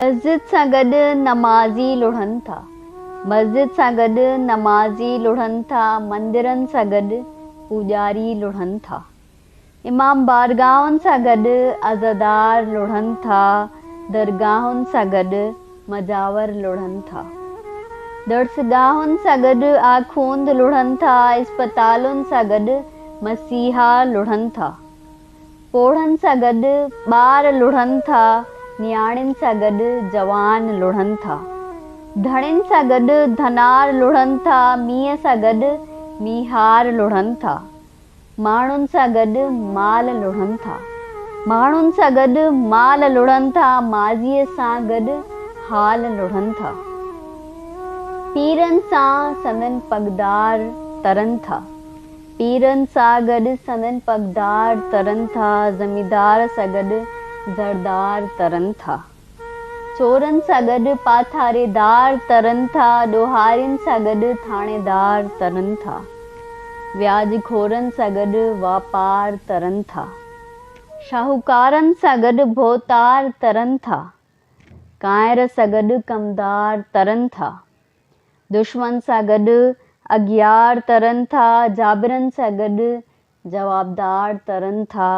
मस्जिद सां गॾु नमाज़ी लुढ़नि था। मस्जिद सां गॾु नमाज़ी लुढ़नि था। मंदिरनि सां गॾु पूॼारी लुढ़नि था। इमाम बारगाहुनि सां गॾु अज़ादार लुढ़नि था। दरगाहुनि सां गॾु मजावर लुढ़नि था। दर्सगाहुनि सां गॾु आखूंद लुढ़नि था। इस्पतालुनि सां गॾु मसीहा लुढ़नि था। पोढ़नि सां गॾु ॿार लुढ़नि था। नियाणियुनि सां गॾु जवान लुढ़नि था। धणियुनि सां गॾु धनार लुढ़नि था। मींहं सां गॾु मींहार लुढ़नि था। माण्हुनि सां गॾु माल लुढ़नि था। माण्हुनि सां गॾु माल लुढ़नि था। माज़ीअ सां गॾु हाल लुढ़नि था। पीरनि सां संदनि पगदार तरनि था। पीरनि सां गॾु संदनि पगदार तरनि था। ज़मींदार सां गॾु ज़रदार तरनि था। चोरनि सां गॾु पाथारेदार तरनि था। ॾोहारियुनि सां गॾु थाणेदार तरनि था। व्याजखोरनि सां गॾु वापार तरनि था। शाहूकारनि सां गॾु भोतार तरनि था। कांइर सां गॾु कमदार तरनि था। दुश्मन सां गॾु अगियार तरनि था। जाबिरनि सां गॾु जवाबदार तरनि था।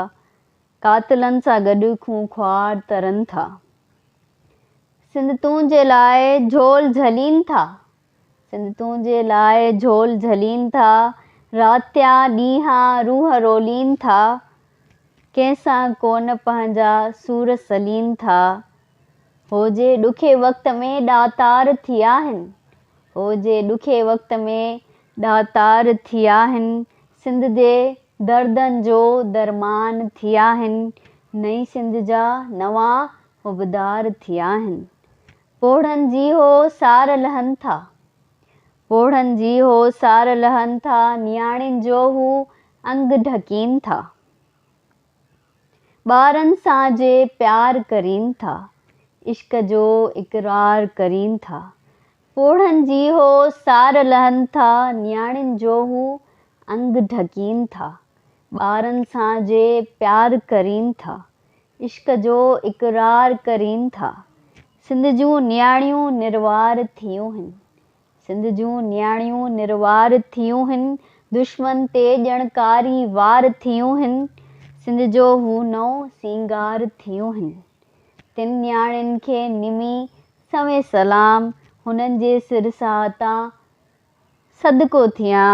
कातिलनि सां गॾु खूंखार तरनि था। सिंध तुंहिंजे लाइ झोल झलीनि था। सिंध तुंहिंजे लाइ झोल झलीनि था। रातिया ॾींहं रूह रोलीनि था। कंहिंसां कोन पंहिंजा सूर सलीनि था। होजे ॾुखे वक़्त में ॾातार थी आहिनि। होजे ॾुखे वक़्त में ॾातार थी आहिनि। सिंध जे दर्दनि जो दरमान थी आहिनि। नई सिंध जा नवां उबदार थी आहिनि। पोढ़नि जी हो सार लहनि था। पोढ़नि जी हो सार लहनि था। नियाणियुनि जो हू अंग ढकीनि था। ॿारनि सां जे प्यार करीनि था। इश्क जो इक़रार करीनि था। पोढ़नि जी हो सार लहनि था। नियाणियुनि जो हू अंग ढकीनि था। ॿारनि सां जे प्यार करीनि था। इश्क जो इक़रार करीनि था। सिंध जूं नियाणियूं निर्वार थियूं आहिनि। सिंध जूं नियाणियूं निर्वार थियूं आहिनि। दुश्मन ते ॼणकारी वार थियूं आहिनि। सिंध जो हू नओं सींगार थियूं आहिनि। तिन नियाणियुनि खे निमी सवें सलाम। हुननि जे सिर सां तां सदको थियां।